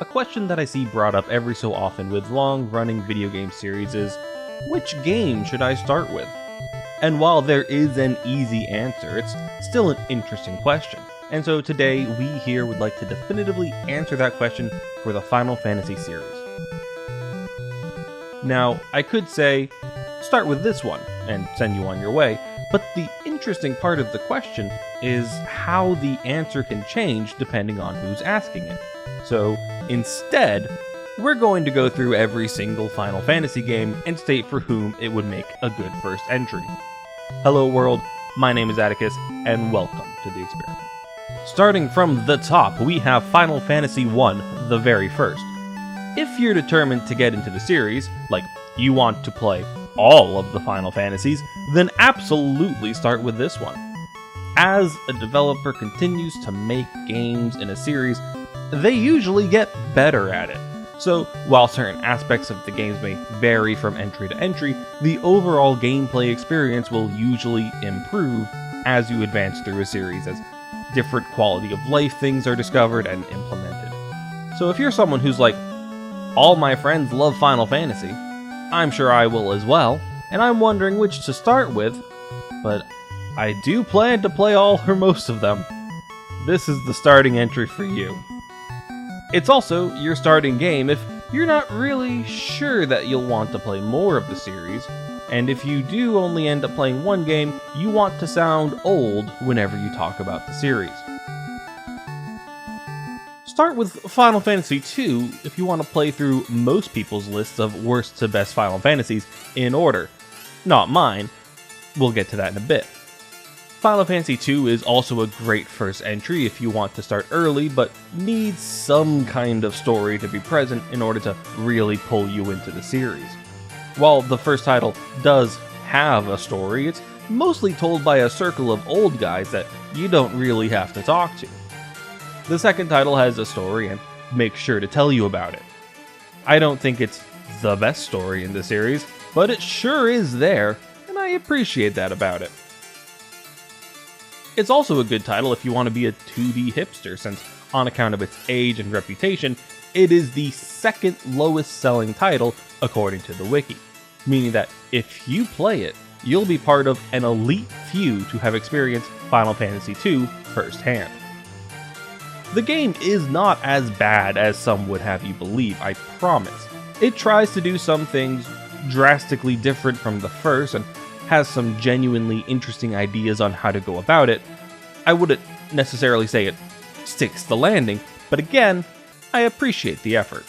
A question that I see brought up every so often with long-running video game series is, which game should I start with? And while there is an easy answer, it's still an interesting question. And so today, we here would like to definitively answer that question for the Final Fantasy series. Now, I could say, start with this one, and send you on your way, but the interesting part of the question is how the answer can change depending on who's asking it. So, instead, we're going to go through every single Final Fantasy game and state for whom it would make a good first entry. Hello world, my name is Atticus, and welcome to the experiment. Starting from the top, we have Final Fantasy I, the very first. If you're determined to get into the series, like you want to play all of the Final Fantasies, then absolutely start with this one. As a developer continues to make games in a series, they usually get better at it. So, while certain aspects of the games may vary from entry to entry, the overall gameplay experience will usually improve as you advance through a series, as different quality of life things are discovered and implemented. So if you're someone who's like, all my friends love Final Fantasy, I'm sure I will as well, and I'm wondering which to start with, but I do plan to play all or most of them. This is the starting entry for you. It's also your starting game if you're not really sure that you'll want to play more of the series, and if you do only end up playing one game, you want to sound old whenever you talk about the series. Start with Final Fantasy II if you want to play through most people's lists of worst to best Final Fantasies in order. Not mine. We'll get to that in a bit. Final Fantasy II is also a great first entry if you want to start early but need some kind of story to be present in order to really pull you into the series. While the first title does have a story, it's mostly told by a circle of old guys that you don't really have to talk to. The second title has a story and makes sure to tell you about it. I don't think it's the best story in the series, but it sure is there, and I appreciate that about it. It's also a good title if you want to be a 2D hipster, since on account of its age and reputation, it is the second lowest selling title according to the wiki, meaning that if you play it, you'll be part of an elite few to have experienced Final Fantasy II firsthand. The game is not as bad as some would have you believe, I promise. It tries to do some things drastically different from the first and has some genuinely interesting ideas on how to go about it. I wouldn't necessarily say it sticks the landing, but again, I appreciate the effort.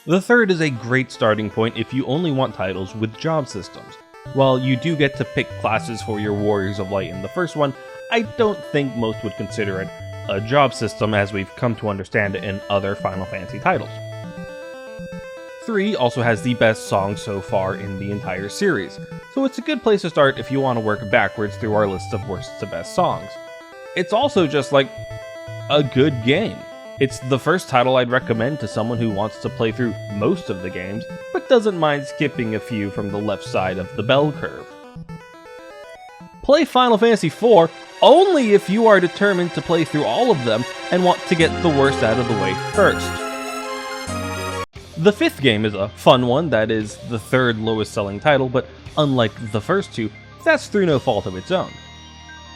The third is a great starting point if you only want titles with job systems. While you do get to pick classes for your Warriors of Light in the first one, I don't think most would consider it a job system as we've come to understand it in other Final Fantasy titles. 3 also has the best song so far in the entire series, so it's a good place to start if you want to work backwards through our list of worst to best songs. It's also just like a good game. It's the first title I'd recommend to someone who wants to play through most of the games, but doesn't mind skipping a few from the left side of the bell curve. Play Final Fantasy IV only if you are determined to play through all of them and want to get the worst out of the way first. The fifth game is a fun one that is the third lowest selling title, but unlike the first two, that's through no fault of its own.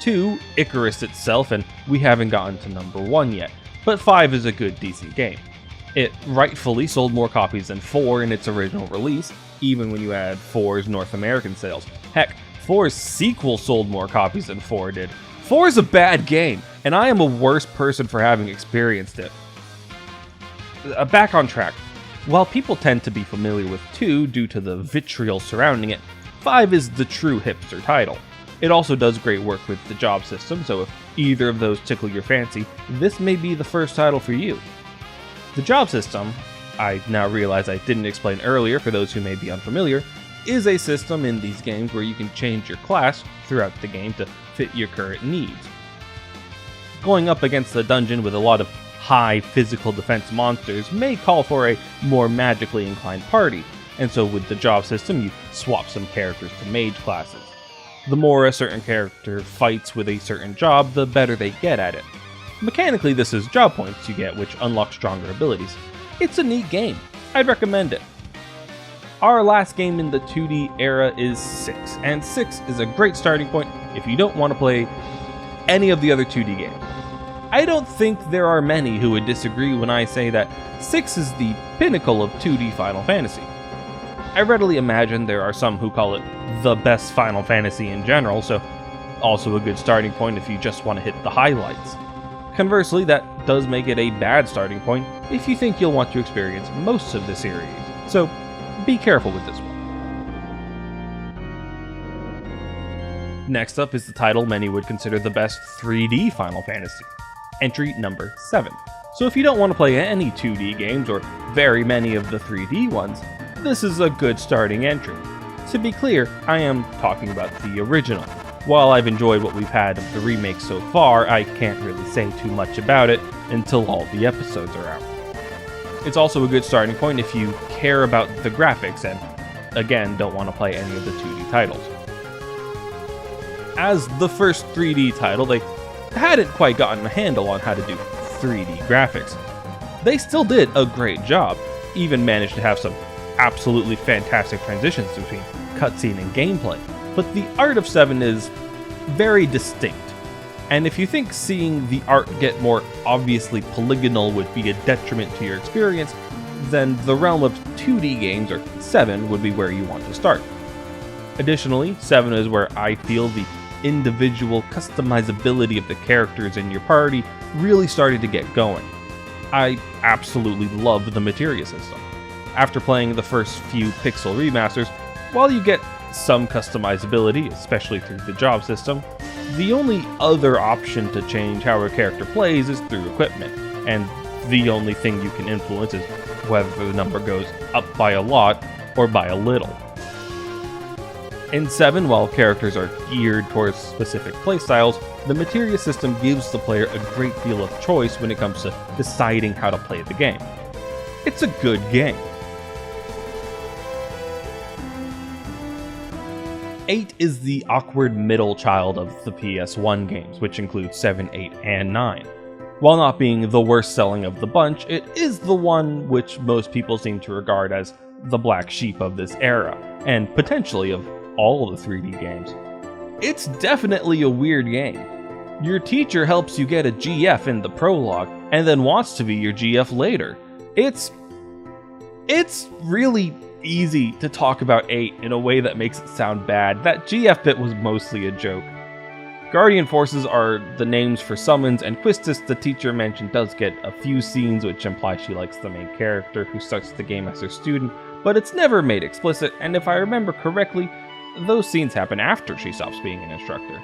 2, Icarus itself, and we haven't gotten to number 1 yet, but 5 is a good decent game. It rightfully sold more copies than 4 in its original release, even when you add 4's North American sales. Heck, 4's sequel sold more copies than 4 did. 4 is a bad game, and I am a worse person for having experienced it. Back on track. While people tend to be familiar with 2 due to the vitriol surrounding it, 5 is the true hipster title. It also does great work with the job system, so if either of those tickle your fancy, this may be the first title for you. The job system, I now realize I didn't explain earlier for those who may be unfamiliar, is a system in these games where you can change your class throughout the game to fit your current needs. Going up against a dungeon with a lot of high physical defense monsters may call for a more magically inclined party, and so with the job system you swap some characters to mage classes. The more a certain character fights with a certain job, the better they get at it. Mechanically, this is job points you get, which unlock stronger abilities. It's a neat game. I'd recommend it. Our last game in the 2D era is 6, and 6 is a great starting point if you don't want to play any of the other 2D games. I don't think there are many who would disagree when I say that 6 is the pinnacle of 2D Final Fantasy. I readily imagine there are some who call it the best Final Fantasy in general, so also a good starting point if you just want to hit the highlights. Conversely, that does make it a bad starting point if you think you'll want to experience most of the series, so be careful with this one. Next up is the title many would consider the best 3D Final Fantasy, entry number 7. So if you don't want to play any 2D games or very many of the 3D ones, this is a good starting entry. To be clear, I am talking about the original. While I've enjoyed what we've had of the remake so far, I can't really say too much about it until all the episodes are out. It's also a good starting point if you care about the graphics and, again, don't want to play any of the 2D titles. As the first 3D title, they hadn't quite gotten a handle on how to do 3D graphics. They still did a great job, even managed to have some absolutely fantastic transitions between cutscene and gameplay, but the art of 7 is very distinct. And if you think seeing the art get more obviously polygonal would be a detriment to your experience, then the realm of 2D games, or 7, would be where you want to start. Additionally, 7 is where I feel the individual customizability of the characters in your party really started to get going. I absolutely love the materia system. After playing the first few pixel remasters, while you get some customizability, especially through the job system, the only other option to change how a character plays is through equipment, and the only thing you can influence is whether the number goes up by a lot or by a little. In 7, while characters are geared towards specific playstyles, the materia system gives the player a great deal of choice when it comes to deciding how to play the game. It's a good game. 8 is the awkward middle child of the PS1 games, which includes 7, 8, and 9. While not being the worst selling of the bunch, it is the one which most people seem to regard as the black sheep of this era, and potentially of all the 3D games. It's definitely a weird game. Your teacher helps you get a GF in the prologue, and then wants to be your GF later. It's really easy to talk about 8 in a way that makes it sound bad. That GF bit was mostly a joke. Guardian Forces are the names for summons, and Quistis, the teacher mentioned, does get a few scenes which imply she likes the main character who starts the game as her student, but it's never made explicit, and if I remember correctly, those scenes happen after she stops being an instructor.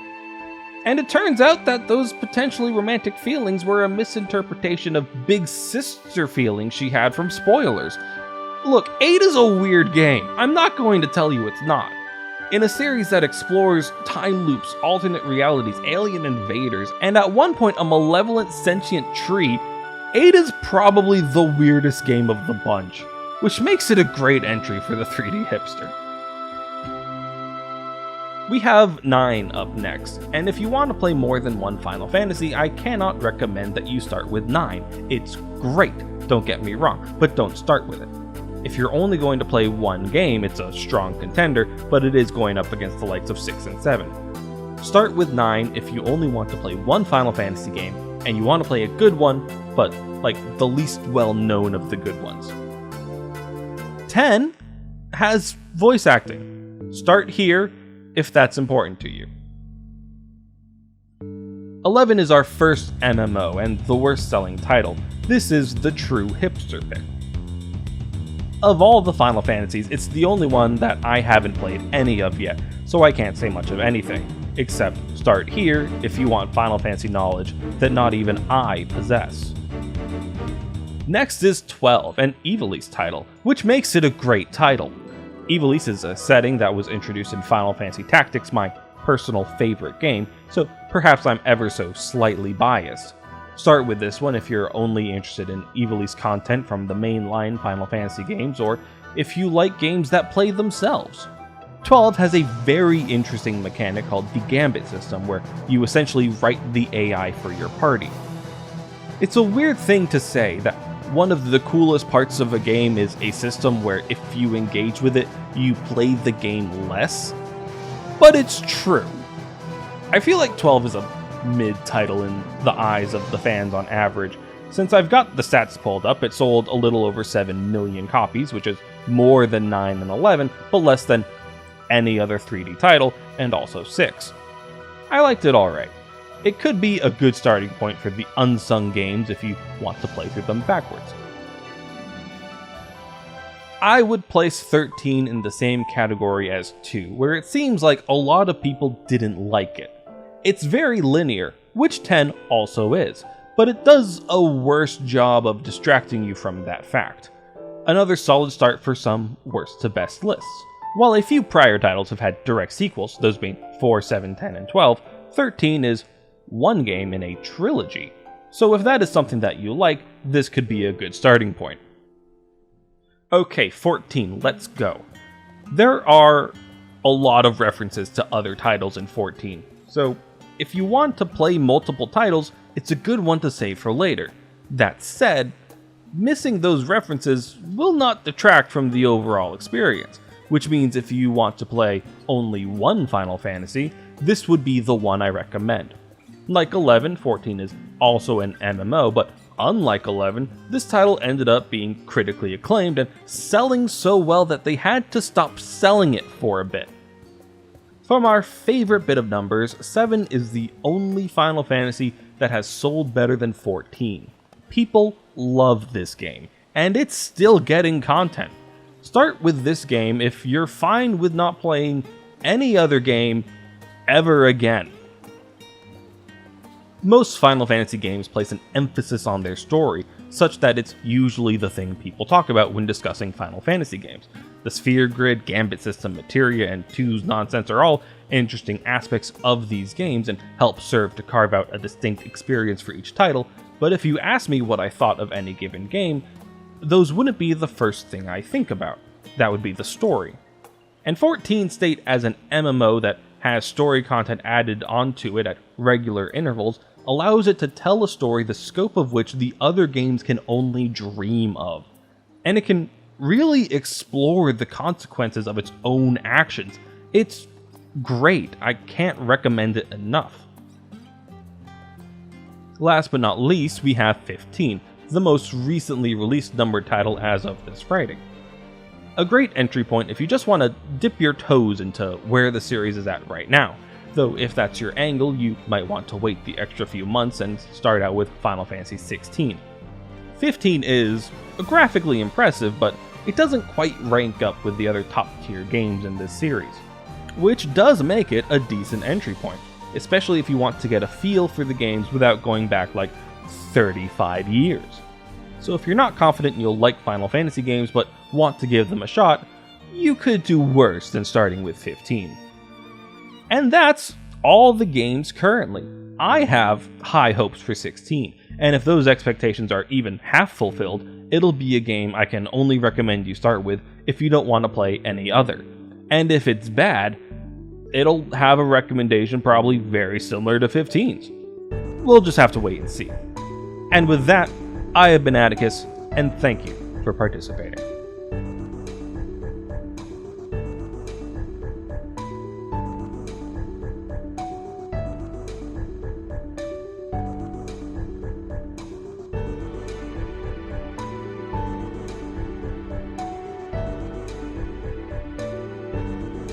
And it turns out that those potentially romantic feelings were a misinterpretation of big sister feelings she had from spoilers. Look, 8 is a weird game. I'm not going to tell you it's not. In a series that explores time loops, alternate realities, alien invaders, and at one point a malevolent sentient tree, 8 is probably the weirdest game of the bunch, which makes it a great entry for the 3D hipster. We have 9 up next, and if you want to play more than one Final Fantasy, I cannot recommend that you start with 9. It's great, don't get me wrong, but don't start with it. If you're only going to play one game, it's a strong contender, but it is going up against the likes of 6 and 7. Start with 9 if you only want to play one Final Fantasy game, and you want to play a good one, but like the least well-known of the good ones. 10 has voice acting. Start here if that's important to you. 11 is our first MMO and the worst selling title. This is the true hipster pick. Of all the Final Fantasies, it's the only one that I haven't played any of yet, so I can't say much of anything, except start here if you want Final Fantasy knowledge that not even I possess. Next is 12, an Ivalice title, which makes it a great title. Ivalice is a setting that was introduced in Final Fantasy Tactics, my personal favorite game, so perhaps I'm ever so slightly biased. Start with this one if you're only interested in Ivalice content from the mainline Final Fantasy games, or if you like games that play themselves. 12 has a very interesting mechanic called the Gambit system, where you essentially write the AI for your party. It's a weird thing to say that one of the coolest parts of a game is a system where if you engage with it, you play the game less. But it's true. I feel like 12 is a mid-title in the eyes of the fans on average. Since I've got the stats pulled up, it sold a little over 7 million copies, which is more than 9 and 11, but less than any other 3D title, and also 6. I liked it alright. It could be a good starting point for the unsung games if you want to play through them backwards. I would place 13 in the same category as 2, where it seems like a lot of people didn't like it. It's very linear, which 10 also is, but it does a worse job of distracting you from that fact. Another solid start for some worst to best lists. While a few prior titles have had direct sequels, those being 4, 7, 10, and 12, 13 is one game in a trilogy. So if that is something that you like, this could be a good starting point. Okay, 14, let's go. There are a lot of references to other titles in 14, so if you want to play multiple titles, it's a good one to save for later. That said, missing those references will not detract from the overall experience, which means if you want to play only one Final Fantasy, this would be the one I recommend. Like 11, 14 is also an MMO, but unlike 11, this title ended up being critically acclaimed and selling so well that they had to stop selling it for a bit. From our favorite bit of numbers, 7 is the only Final Fantasy that has sold better than 14. People love this game, and it's still getting content. Start with this game if you're fine with not playing any other game ever again. Most Final Fantasy games place an emphasis on their story, such that it's usually the thing people talk about when discussing Final Fantasy games. The sphere grid, gambit system, materia, and 2's nonsense are all interesting aspects of these games and help serve to carve out a distinct experience for each title, but if you ask me what I thought of any given game, those wouldn't be the first thing I think about. That would be the story. And 14 state as an MMO that has story content added onto it at regular intervals allows it to tell a story the scope of which the other games can only dream of. And it can really explore the consequences of its own actions. It's great. I can't recommend it enough. Last but not least, we have 15, the most recently released numbered title as of this writing. A great entry point if you just want to dip your toes into where the series is at right now, though if that's your angle, you might want to wait the extra few months and start out with Final Fantasy XVI. 15 is graphically impressive, but it doesn't quite rank up with the other top tier games in this series, which does make it a decent entry point, especially if you want to get a feel for the games without going back like 35 years. So if you're not confident you'll like Final Fantasy games but want to give them a shot, you could do worse than starting with 15. And that's all the games currently. I have high hopes for 16, and if those expectations are even half fulfilled, it'll be a game I can only recommend you start with if you don't want to play any other. And if it's bad, it'll have a recommendation probably very similar to 15's. We'll just have to wait and see. And with that, I have been Atticus, and thank you for participating.